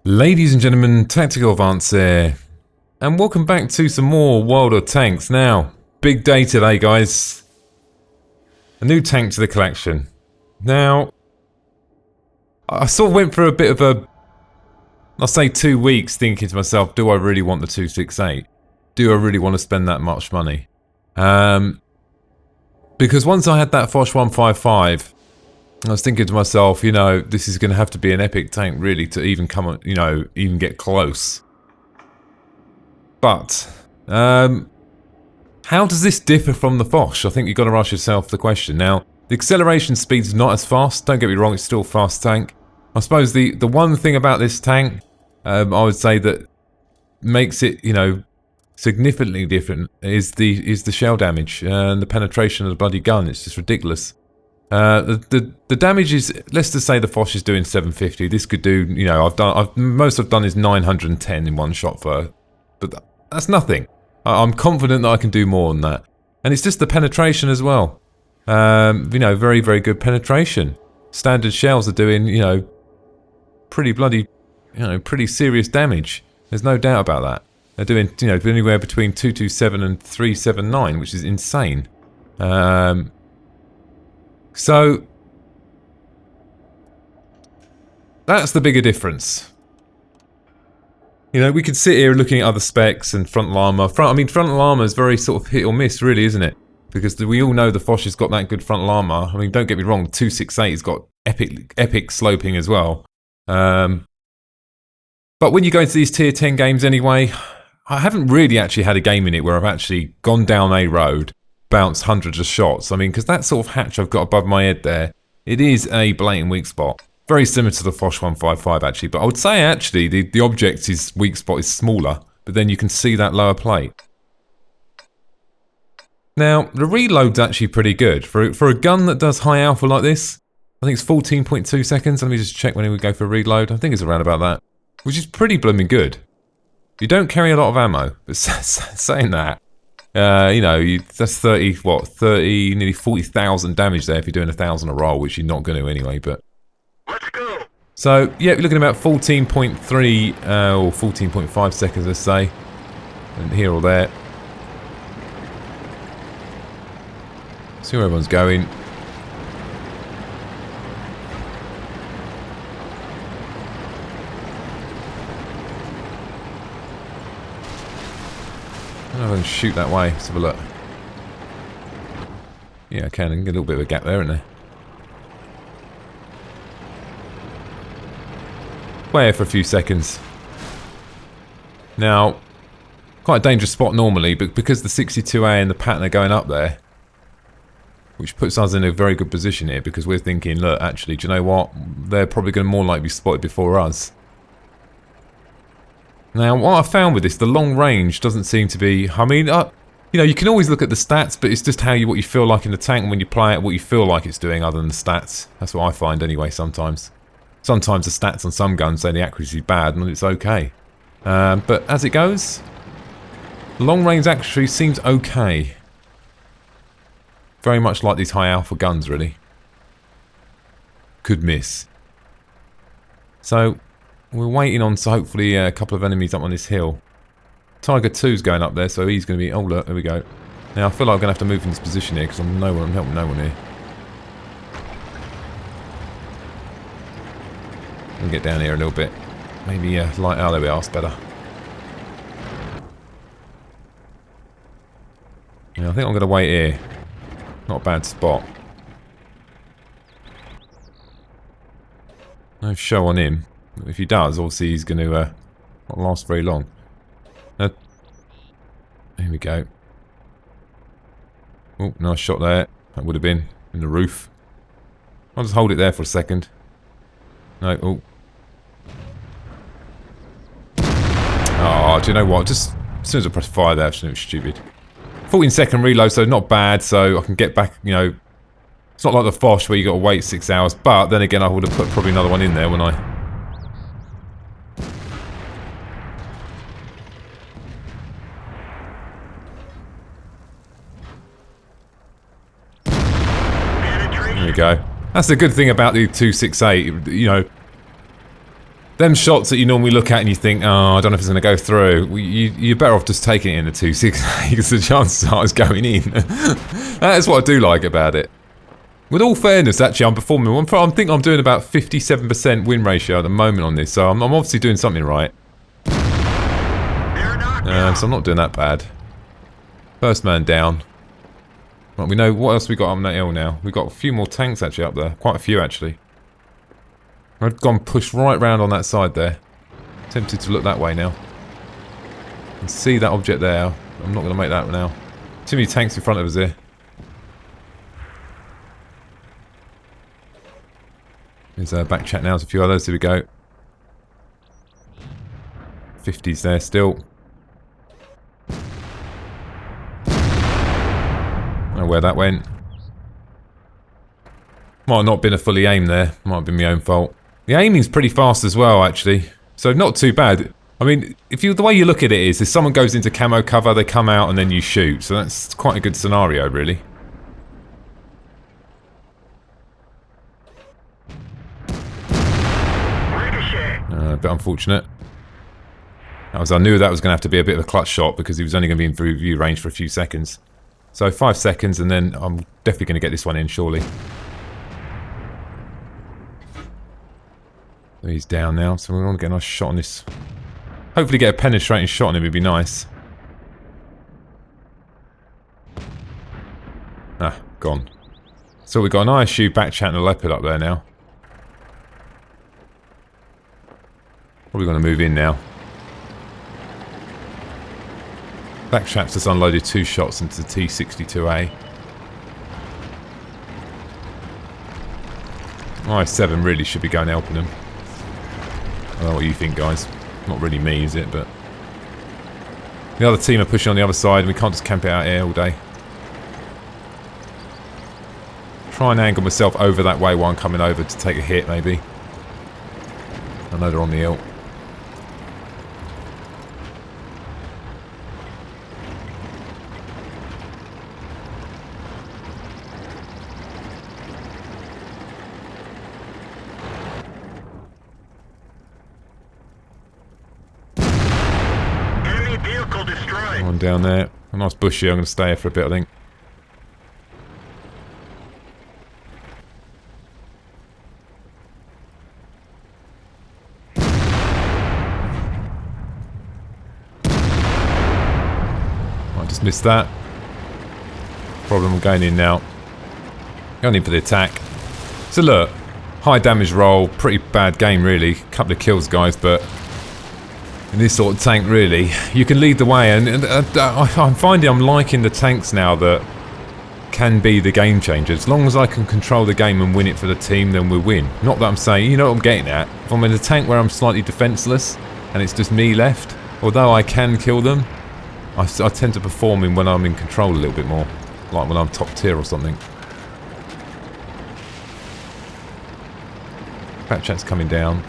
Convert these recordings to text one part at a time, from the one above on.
Ladies and gentlemen, Tactical Advance here, and welcome back to some more World of Tanks. Now, big day today, guys. A new tank to the collection. Now, I sort of went for a bit of a, I'll say 2 weeks, thinking to myself, do I really want the 268? Do I really want to spend that much money? Because once I had that Foch 155, I was thinking to myself, you know, this is going to have to be an epic tank really to even come on, you know, even get close. But, how does this differ from the Foch? I think you've got to ask yourself the question. Now, the acceleration speed is not as fast, don't get me wrong, it's still a fast tank. I suppose the one thing about this tank, I would say that makes it, you know, significantly different is the shell damage and the penetration of the bloody gun. It's just ridiculous. The damage is, let's just say the Foch is doing 750. This could do, you know, most I've done is 910 in one shot for, but that's nothing. I'm confident that I can do more than that, and it's just the penetration as well. You know, very very good penetration. Standard shells are doing, you know, pretty bloody, you know, pretty serious damage. There's no doubt about that. They're doing, you know, anywhere between 227 and 379, which is insane. So, that's the bigger difference. You know, we could sit here looking at other specs and frontal armour. Frontal armour is very sort of hit or miss, really, isn't it? Because we all know the Foch has got that good frontal armour. I mean, don't get me wrong, the 268 has got epic sloping as well. But when you go into these tier 10 games anyway, I haven't really actually had a game in it where I've actually gone down a road, bounced hundreds of shots. I mean, because that sort of hatch I've got above my head there, it is a blatant weak spot. Very similar to the Foch 155 actually, but I would say actually the object's weak spot is smaller, but then you can see that lower plate. Now, the reload's actually pretty good. For a gun that does high alpha like this, I think it's 14.2 seconds. Let me just check when we go for a reload. I think it's around about that, which is pretty blooming good. You don't carry a lot of ammo, but saying that, you know, that's 30, nearly 40,000 damage there if you're doing 1,000 a roll, which you're not going to anyway, but... Let's go! So, yeah, we're looking at about 14.3 or 14.5 seconds, let's say. And here or there. See where everyone's going. I don't shoot that way. Let's have a look. Yeah, I can. I can get a little bit of a gap there, isn't there? Wait for a few seconds. Now, quite a dangerous spot normally, but because the 62A and the Patton are going up there, which puts us in a very good position here, because we're thinking, look, actually, do you know what? They're probably going to more likely be spotted before us. Now, what I found with this, the long range doesn't seem to be... I mean, you know, you can always look at the stats, but it's just what you feel like in the tank, and when you play it, what you feel like it's doing other than the stats. That's what I find anyway sometimes. Sometimes the stats on some guns say the accuracy is bad, and it's okay. But as it goes, long range accuracy seems okay. Very much like these high alpha guns, really. Could miss. So... we're waiting on, so hopefully a couple of enemies up on this hill. Tiger 2's going up there, so he's going to be... oh, look, there we go. Now, I feel like I'm going to have to move in this position here, because I'm helping no one here. Let me get down here a little bit. Maybe light... oh, there we are, that's better. Yeah, I think I'm going to wait here. Not a bad spot. No show on him. If he does, obviously he's going to not last very long. Here we go. Oh, nice shot there. That would have been in the roof. I'll just hold it there for a second. No, oh. Oh, do you know what? Just as soon as I press fire there, it was stupid. 14-second reload, so not bad, so I can get back, you know. It's not like the Foch where you got to wait 6 hours, but then again I would have put probably another one in there, wouldn't I? There we go. That's the good thing about the 268, you know. them shots that you normally look at and you think, oh, I don't know if it's going to go through. Well, you're better off just taking it in the 260 because the chances are it's going in. That's what I do like about it. With all fairness, actually, I'm performing. I think I'm doing about 57% win ratio at the moment on this, so I'm obviously doing something right. So I'm not doing that bad. First man down. Right, we know what else we got on that hill now. We've got a few more tanks actually up there. Quite a few actually. I've gone pushed right round on that side there. Tempted to look that way now. And see that object there. I'm not going to make that now. Too many tanks in front of us here. There's a back chat now. There's a few others. Here we go. 50s there still. I don't know where that went. Might have not been a fully aimed there. Might have been my own fault. The aiming's pretty fast as well, actually. So not too bad. I mean, the way you look at it is, if someone goes into camo cover, they come out and then you shoot. So that's quite a good scenario, really. A bit unfortunate. I knew that was going to have to be a bit of a clutch shot because he was only going to be in through view range for a few seconds. So 5 seconds and then I'm definitely going to get this one in, surely. He's down now, so we want to get a nice shot on this. Hopefully get a penetrating shot on him would be nice. Ah, gone. So we've got an ISU back chat and a leopard up there now. Probably going to move in now. Back chat's just unloaded 2 shots into the T-62A. I-7 really should be going helping them. I don't know what you think, guys. Not really me, is it? But the other team are pushing on the other side and we can't just camp it out here all day. Try and angle myself over that way while I'm coming over to take a hit, maybe. I know they're on the hill. One down there. A nice bush here. I'm going to stay here for a bit, I think. I just missed that. Problem, I'm going in now. Going in for the attack. So look, high damage roll, pretty bad game really. Couple of kills, guys, but in this sort of tank, really, you can lead the way, and I'm finding I'm liking the tanks now that can be the game changer. As long as I can control the game and win it for the team, then we'll win. Not that I'm saying, you know what I'm getting at. If I'm in a tank where I'm slightly defenseless and it's just me left, although I can kill them, I tend to perform in when I'm in control a little bit more, like when I'm top tier or something. Back chat's coming down.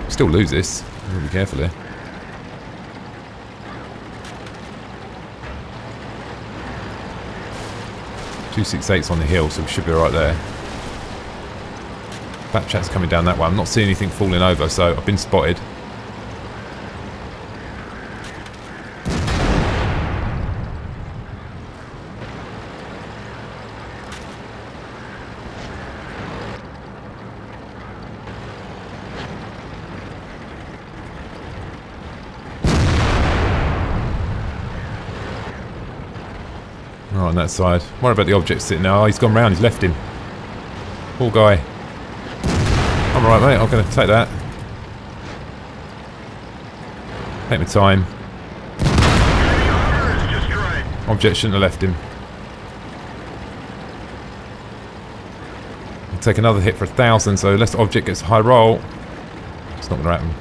Still lose this. I'm going to be careful here. .268's on the hill, so we should be right there. Back chat's coming down that way. I'm not seeing anything falling over, so I've been spotted. Right on that side. Worry about the object sitting there. Oh, he's gone round. He's left him. Poor guy. I'm alright, mate. I'm going to take that. Take my time. Object shouldn't have left him. I'll take another hit for 1,000, so unless the object gets a high roll, it's not going to happen.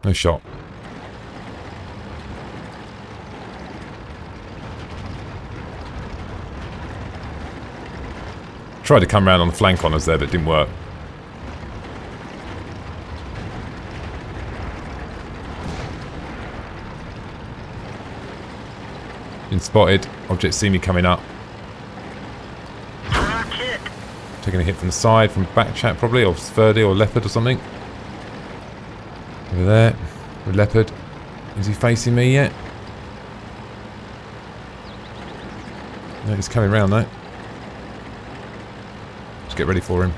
No shot. Tried to come round on the flank on us there, but it didn't work. Been spotted. Objects see me coming up. Taking a hit from the side, from back chat probably, or Sverdi or Leopard or something. Over there. With Leopard. Is he facing me yet? No, he's coming round though. Let's get ready for him.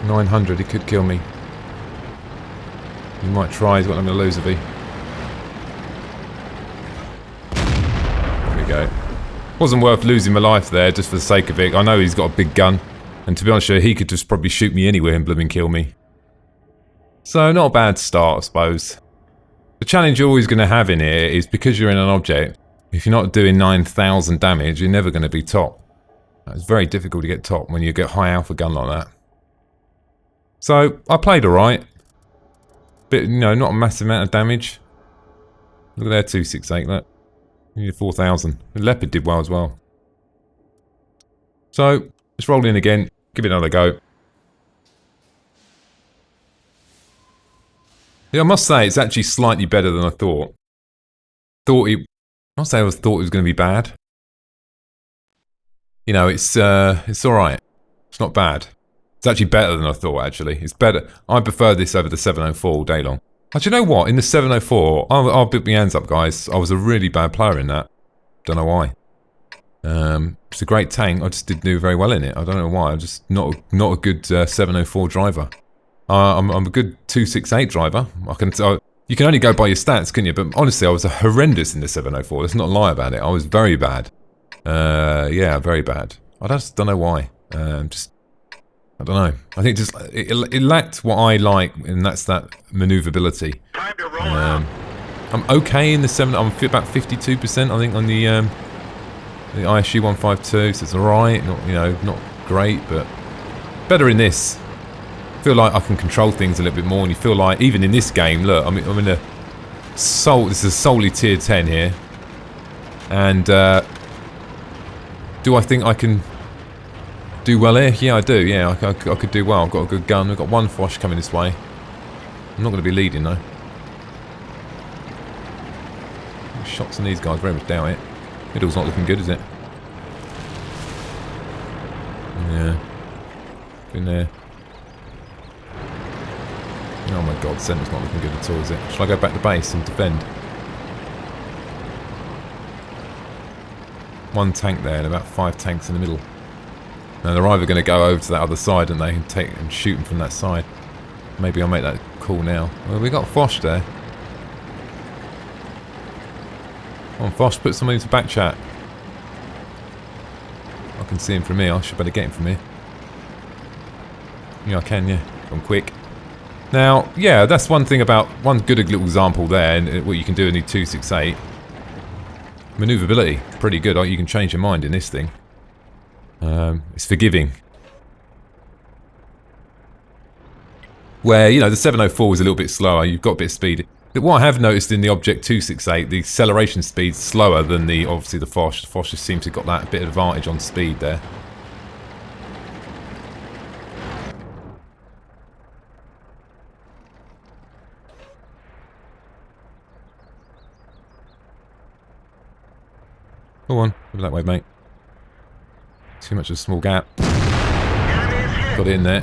$900, he could kill me. He might try, he's got nothing to lose if he. There we go. Wasn't worth losing my life there just for the sake of it. I know he's got a big gun. And to be honest with you, he could just probably shoot me anywhere and blooming kill me. So, not a bad start, I suppose. The challenge you're always going to have in here is because you're in an object, if you're not doing 9,000 damage, you're never going to be top. It's very difficult to get top when you get high alpha gun like that. So, I played alright. Bit, you know, not a massive amount of damage. Look at their 268, look. Nearly 4,000. The Leopard did well as well. So, let's roll in again. Give it another go. Yeah, I must say, it's actually slightly better than I thought. I'll say I thought it was going to be bad. You know, it's alright. It's not bad. It's actually better than I thought, actually. It's better. I prefer this over the 704 all day long. But you know what? In the 704, I'll put my hands up, guys. I was a really bad player in that. Don't know why. It's a great tank. I just didn't do very well in it. I don't know why. I'm just not a good 704 driver. I'm a good 268 driver. You can only go by your stats, can you? But honestly, I was horrendous in the 704. Let's not lie about it. I was very bad. Yeah, very bad. I just don't know why. I don't know. I think just it lacked what I like, and that's that maneuverability. I'm okay in the 7. I'm about 52%, I think, on the ISU 152. So it's alright. Not great, but better in this. I feel like I can control things a little bit more, and you feel like even in this game, look, I'm in a this is solely tier 10 here, and do I think I can do well here? Yeah, I do. Yeah, I could do well. I've got a good gun. We've got one Foch coming this way. I'm not going to be leading though. Shots on these guys, very much doubt it. Middle's not looking good, is it? Yeah. In there. Oh my god, centre's not looking good at all, is it? Shall I go back to base and defend? One tank there and about 5 tanks in the middle. Now they're either going to go over to that other side and they can take and shoot them from that side. Maybe I'll make that call now. Well, we got Foch there. Come on, Foch, put somebody into back chat. I can see him from here. I should better get him from here. Yeah, I can, yeah. I'm quick. Now, yeah, that's one thing about one good little example there, and what you can do in the 268. Maneuverability, pretty good. You can change your mind in this thing. It's forgiving. Where, you know, the 704 was a little bit slower, you've got a bit of speed. But what I have noticed in the Object 268, the acceleration speed's slower than obviously the Foch. The Foch just seems to have got that bit of advantage on speed there. Go on, over that way, mate. Too much of a small gap. Got it in there.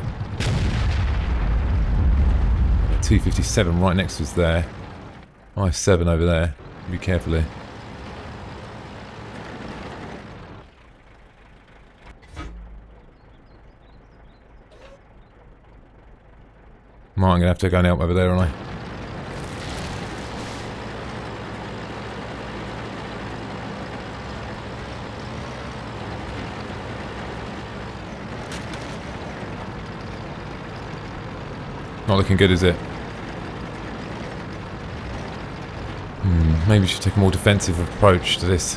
257 right next to us there. I-7 over there. Be careful here. I'm going to have to go and help over there, aren't I? Not looking good, is it? Maybe we should take a more defensive approach to this.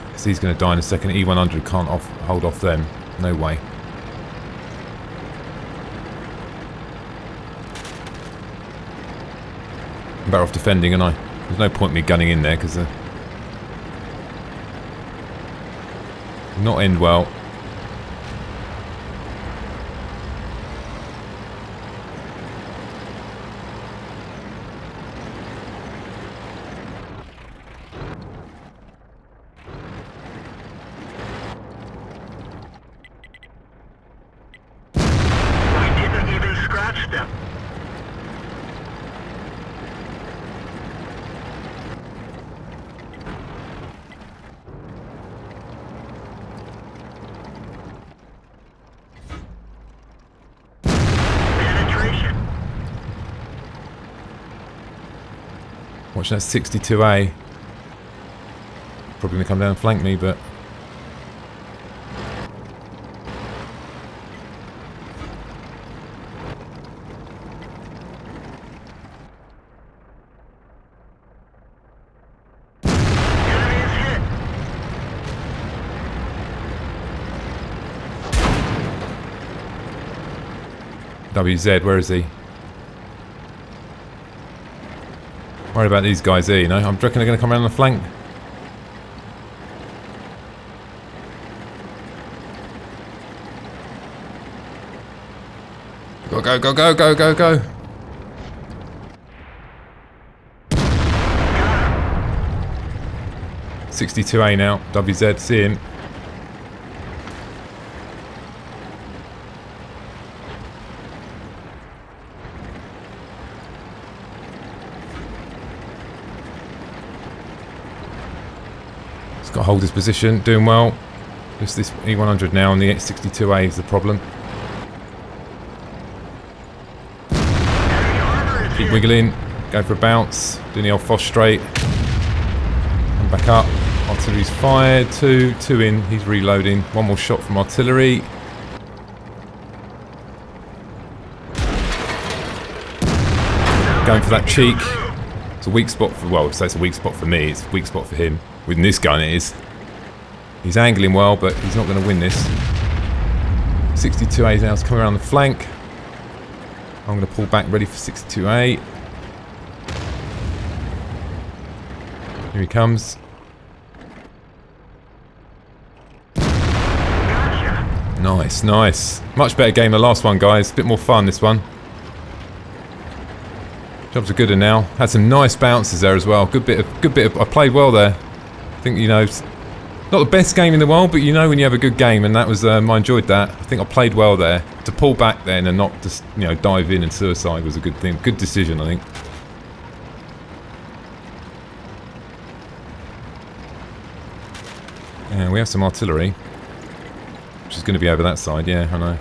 Because he's going to die in a second. E100 can't hold off them. No way. I'm better off defending, aren't I? There's no point in me gunning in there, because not end well. Watching that 62A. Probably going to come down and flank me, but... WZ, where is he? Worried about these guys here, you know? I'm reckon they're going to come around on the flank. Go, go, go, go, go, go, go. .62A now. WZ, see him. Got to hold his position, doing well. Just this E100 now, and the X62A is the problem. Keep wiggling, go for a bounce, doing the old Foss straight. Come back up, artillery's fired, two in, he's reloading. One more shot from artillery. Going for that cheek. It's a weak spot for, well, so it's a weak spot for me, it's a weak spot for him. With this gun it is. He's angling well, but he's not going to win this. 62A now is coming around the flank. I'm going to pull back ready for 62A. Here he comes. Nice, nice. Much better game than the last one, guys. A bit more fun, this one. Jobs are gooder now. Had some nice bounces there as well. Good bit of. I played well there. I think, you know, it's not the best game in the world, but you know when you have a good game, and that was. I enjoyed that. I think I played well there. To pull back then and not just, you know, dive in and suicide was a good thing. Good decision, I think. And we have some artillery, which is going to be over that side. Yeah, I know.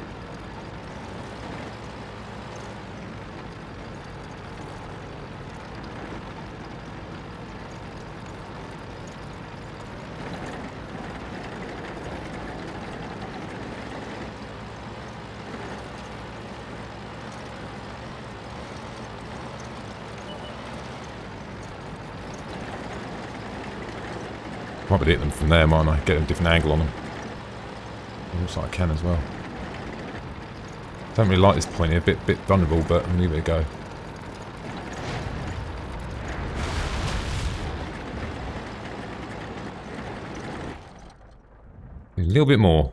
Might be hit them from there, mightn't I? Get a different angle on them. It looks like I can as well. Don't really like this point here, a bit vulnerable, but I'm going to give it a go. A little bit more.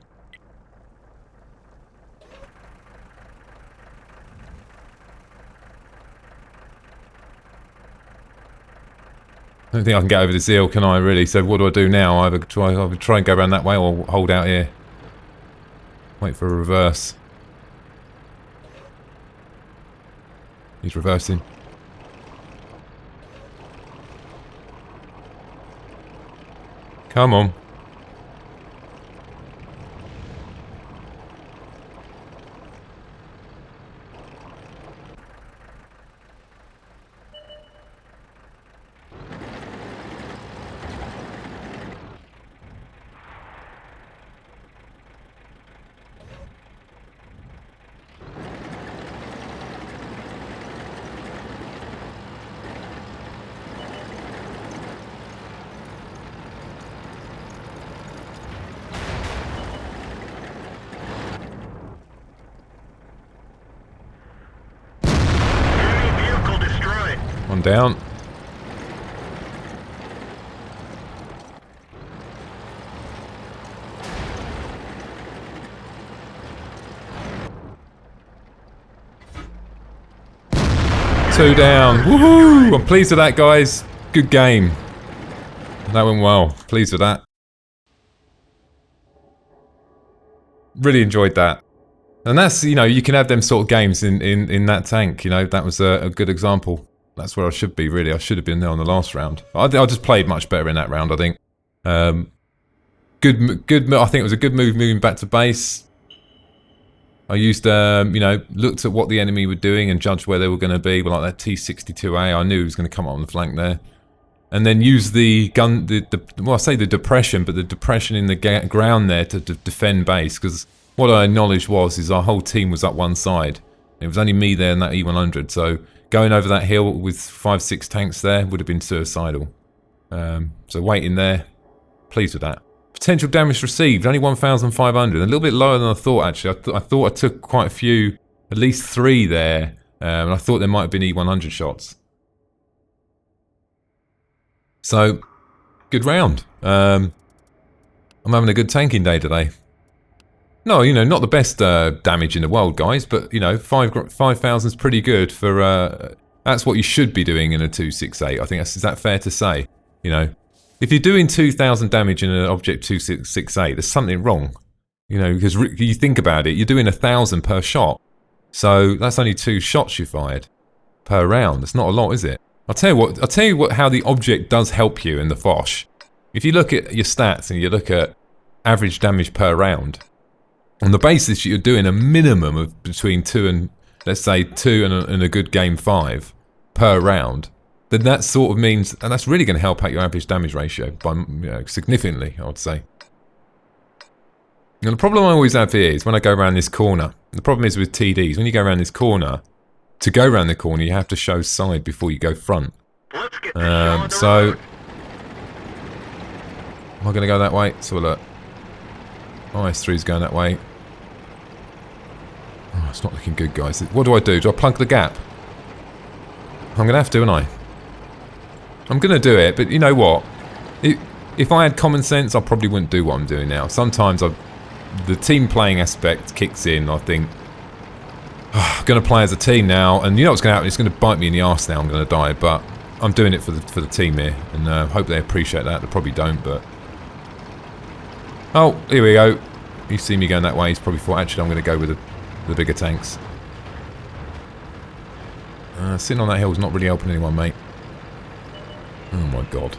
I don't think I can get over the Zeal, can I, really? So what do I do now? I either try and go around that way or hold out here. Wait for a reverse. He's reversing. Come on. One down. Two down. Woohoo! I'm pleased with that, guys. Good game. That went well. Pleased with that. Really enjoyed that. And that's, you know, you can have them sort of games in that tank. You know, that was a good example. That's where I should be, really. I should have been there on the last round. I just played much better in that round, I think. Good. I think it was a good move moving back to base. I used, you know, looked at what the enemy were doing and judged where they were going to be. But like that T62A, I knew he was going to come up on the flank there. and then use the gun, well, I say the depression, but the depression in the ground there to defend base. Because what I acknowledged is our whole team was up one side. It was only me there and that E100, so going over that hill with 5-6 tanks there would have been suicidal. So waiting there, pleased with that. Potential damage received, only 1,500, a little bit lower than I thought actually. I thought I took quite a few, at least 3 there, and I thought there might have been E100 shots. So, good round. I'm having a good tanking day today. No, you know, not the best damage in the world, guys, but, you know, 5,000 is pretty good for, that's what you should be doing in a 268. I think is that fair to say? You know, if you're doing 2,000 damage in an Object 268, there's something wrong. You know, because you think about it, you're doing 1,000 per shot. So that's only 2 shots you fired per round. That's not a lot, is it? I'll tell you what, how the Object does help you in the Foch. If you look at your stats and you look at average damage per round, on the basis that you're doing a minimum of between 2 and, let's say, 2 and a good game 5 per round, then that sort of means, and that's really going to help out your average damage ratio by, you know, significantly, I would say. Now, the problem I always have here is when I go around this corner. The problem is with TDs, when you go around this corner, to go around the corner, you have to show side before you go front. So, am I going to go that way? So look, IS-3 is going that way. Oh, it's not looking good, guys. What do? Do I plug the gap? I'm going to have to, aren't I? I'm going to do it, but you know what? If I had common sense, I probably wouldn't do what I'm doing now. Sometimes the team playing aspect kicks in. I think, oh, I'm going to play as a team now, and you know what's going to happen? It's going to bite me in the arse now. I'm going to die, but I'm doing it for the team here, and hope they appreciate that. They probably don't, but oh, here we go. You see me going that way. He's probably thought, actually, I'm going to go with the bigger tanks. Sitting on that hill is not really helping anyone, mate. Oh my god.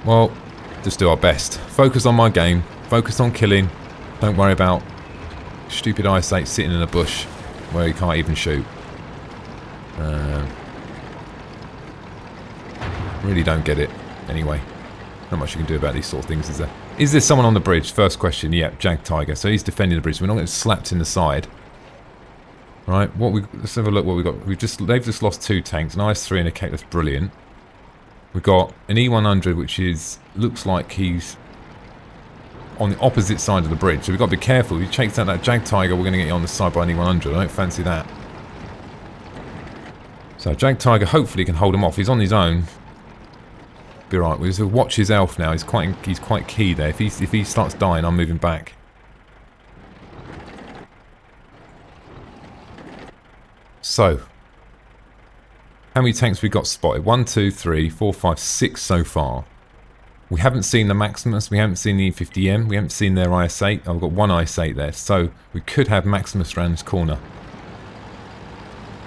Well, just do our best. Focus on my game. Focus on killing. Don't worry about stupid IS-8 sitting in a bush where he can't even shoot. Really don't get it. Anyway, not much you can do about these sort of things, is there? Is there someone on the bridge? First question. Yep, Jagdtiger. So he's defending the bridge. We're not getting slapped in the side. Right, let's have a look what we've got. They've just lost 2 tanks, an IS-3 and a Kate. That's brilliant. We've got an E100, which looks like he's on the opposite side of the bridge. So we've got to be careful. If he chased out that Jagdtiger, we're going to get you on the side by an E100. I don't fancy that. So Jagdtiger hopefully can hold him off. He's on his own. Be right. We'll watch his elf now. He's quite key there. If he starts dying, I'm moving back. So, how many tanks we got spotted? 1, 2, 3, 4, 5, 6 so far. We haven't seen the Maximus, we haven't seen the E50M, we haven't seen their IS-8. I've got 1 IS-8 there, so we could have Maximus around this corner.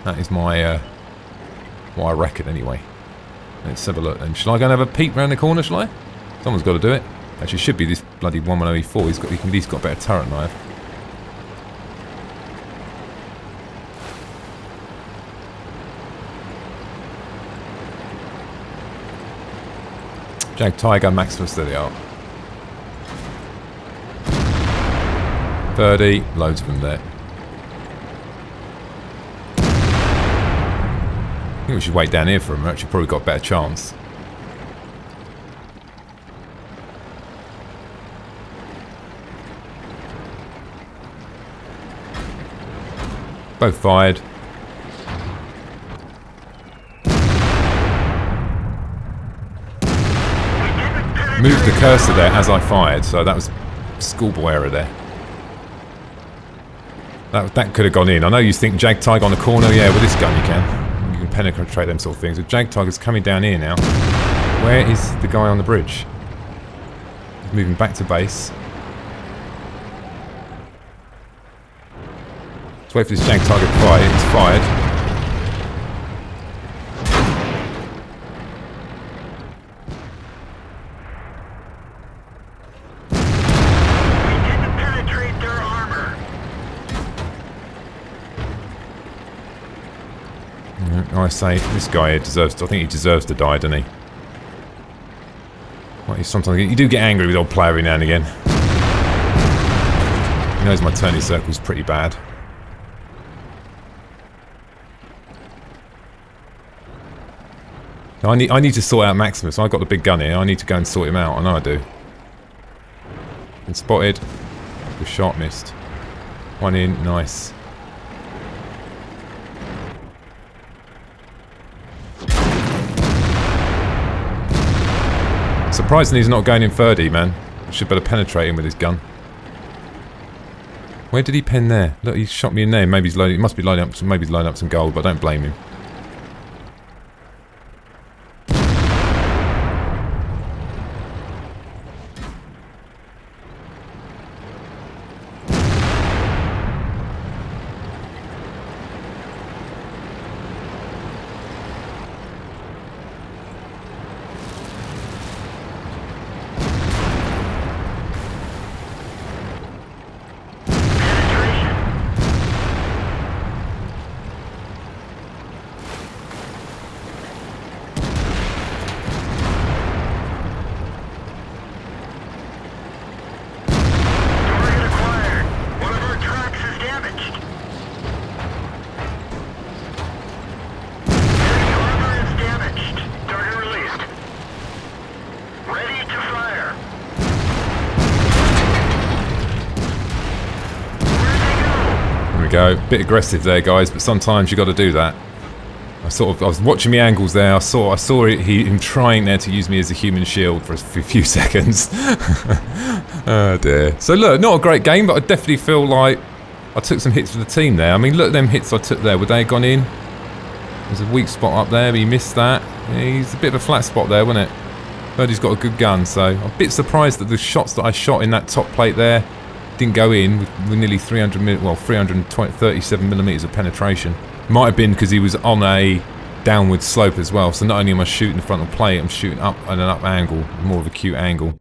That is my, what I reckon anyway. Let's have a look then. Shall I go and have a peek round the corner, shall I? Someone's got to do it. Actually, it should be this bloody 110E4. He's at least got a better turret than I have. Jagdtiger, Maximus, there they are. 30, loads of them there. I think we should wait down here for them. We've actually probably got a better chance. Both fired. Moved the cursor there as I fired, so that was schoolboy error there. That could have gone in. I know you think Jagdtiger on the corner. Yeah, with this gun you can. You can penetrate them sort of things. If Jagdtiger's coming down here now, where is the guy on the bridge? He's moving back to base. Let's wait for this Jagdtiger to fire. It's fired. I say, this guy here deserves to, I think he deserves to die, doesn't he? Well, sometimes you do get angry with old player every now and again. He knows my turning circle's pretty bad. I need to sort out Maximus. I've got the big gun here. I need to go and sort him out. I know I do. Been spotted. The shot missed. One in. Nice. Surprisingly, he's not going in 30, man. I should better penetrate him with his gun. Where did he pen there? Look, he shot me in there. Maybe he's loading. He must be loading up. Maybe he's loading up some gold, but I don't blame him. Go. Bit aggressive there, guys, but sometimes you got to do that. I was watching my angles there. I saw him trying there to use me as a human shield for a few seconds. Oh dear. So look, not a great game, but I definitely feel like I took some hits for the team there. I mean, look at them hits I took there. Would they have gone in? There's a weak spot up there, but he missed that. He's a bit of a flat spot there, wasn't it? Heard he's got a good gun, so I'm a bit surprised that the shots that I shot in that top plate there didn't go in with nearly 337 millimeters of penetration. Might have been because he was on a downward slope as well. So not only am I shooting the frontal plate, I'm shooting up at an up angle, more of a acute angle.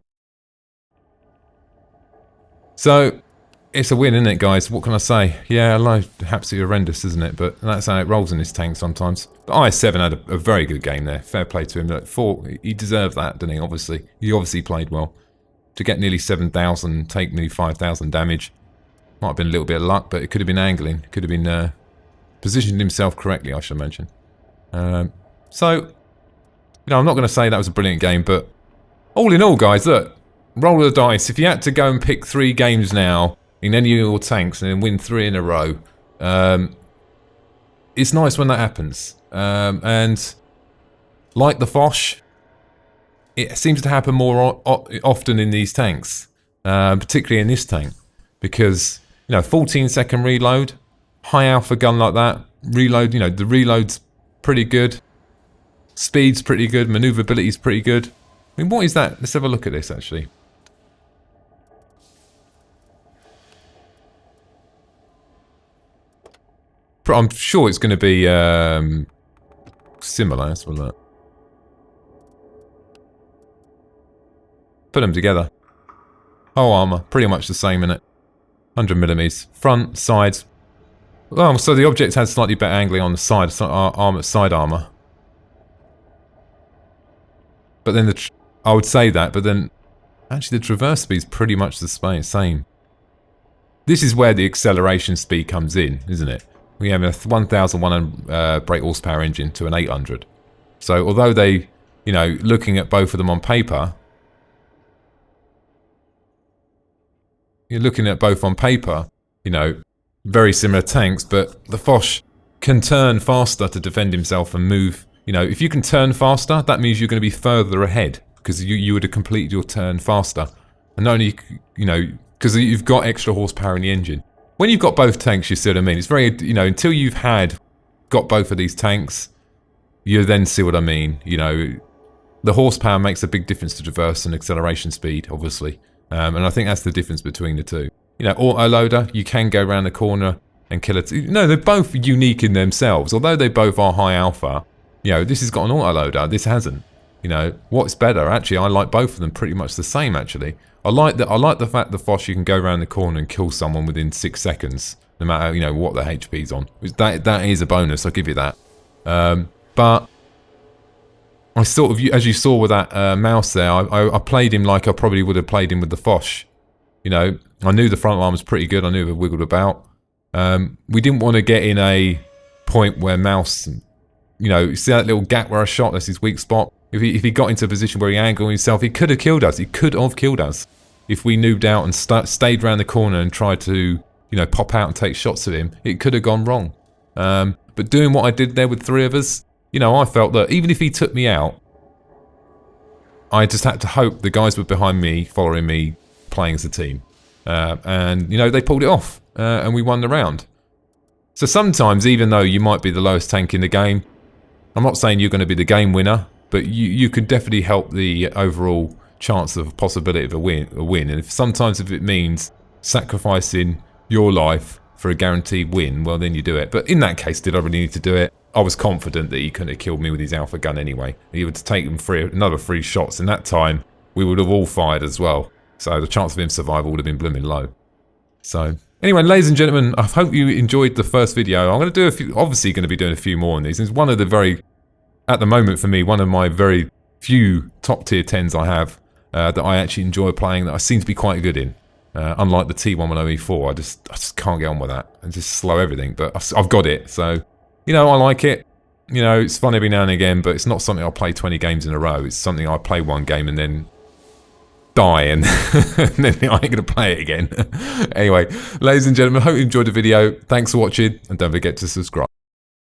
So it's a win, isn't it, guys? What can I say? Yeah, life absolutely horrendous, isn't it? But that's how it rolls in this tank sometimes. But IS-7 had a very good game there. Fair play to him. Look, he deserved that, didn't he? Obviously, he obviously played well. To get nearly 7,000, take nearly 5,000 damage. Might have been a little bit of luck, but it could have been angling. Could have been positioned himself correctly, I should mention. So, you know, I'm not going to say that was a brilliant game, but all in all, guys, look, roll of the dice. If you had to go and pick 3 games now in any of your tanks and then win 3 in a row, it's nice when that happens. And like the Foch, it seems to happen more often in these tanks, particularly in this tank, because, you know, 14-second reload, high alpha gun like that, reload, you know, the reload's pretty good, speed's pretty good, maneuverability's pretty good. I mean, what is that? Let's have a look at this, actually. I'm sure it's going to be similar. Let's have a look. Put them together. Whole armour, pretty much the same, innit? 100mm. Front, sides. Oh, so the object has slightly better angling on the side, side armour. But then I would say that, but then actually the traverse speed's pretty much the same. This is where the acceleration speed comes in, isn't it? We have a 1,100 brake horsepower engine to an 800. So although they, you know, looking at both of them on paper, you're looking at both on paper, you know, very similar tanks, but the Foch can turn faster to defend himself and move. You know, if you can turn faster, that means you're going to be further ahead because you would have completed your turn faster. And not only, you know, because you've got extra horsepower in the engine. When you've got both tanks, you see what I mean? It's very, you know, until you've got both of these tanks, you then see what I mean. You know, the horsepower makes a big difference to traverse and acceleration speed, obviously. And I think that's the difference between the two. You know, autoloader, you can go around the corner and kill it. No, they're both unique in themselves. Although they both are high alpha, you know, this has got an autoloader, this hasn't. You know, what's better? Actually, I like both of them pretty much the same, actually. I like the fact the Foch, you can go around the corner and kill someone within 6 seconds, no matter, you know, what the HP's on. That is a bonus, I'll give you that. But I sort of, as you saw with that mouse there, I played him like I probably would have played him with the Foch. You know, I knew the front line was pretty good. I knew it wiggled about. We didn't want to get in a point where Mouse, you know, see that little gap where I shot, that's his weak spot. If he got into a position where he angled himself, he could have killed us. He could have killed us if we noobed out and stayed around the corner and tried to, you know, pop out and take shots at him. It could have gone wrong. But doing what I did there with 3 of us, you know, I felt that even if he took me out, I just had to hope the guys were behind me, following me, playing as a team. And, you know, they pulled it off, and we won the round. So sometimes, even though you might be the lowest tank in the game, I'm not saying you're going to be the game winner, but you can definitely help the overall chance of possibility of a win. And sometimes if it means sacrificing your life for a guaranteed win, well, then you do it. But in that case, did I really need to do it? I was confident that he couldn't have killed me with his alpha gun anyway. He would have taken another 3 shots. In that time, we would have all fired as well. So the chance of him survival would have been blooming low. So anyway, ladies and gentlemen, I hope you enjoyed the first video. I'm going to do a few, obviously going to be doing a few more on these. It's one of the very, at the moment for me, one of my very few top tier 10s I have that I actually enjoy playing, that I seem to be quite good in. Unlike the T110E4, I just can't get on with that and just slow everything. But I've got it, so you know I like it. You know, it's fun every now and again, but it's not something I'll play 20 games in a row. It's something I play one game and then die, and then I ain't gonna play it again. Anyway, ladies and gentlemen, hope you enjoyed the video. Thanks for watching, and don't forget to subscribe.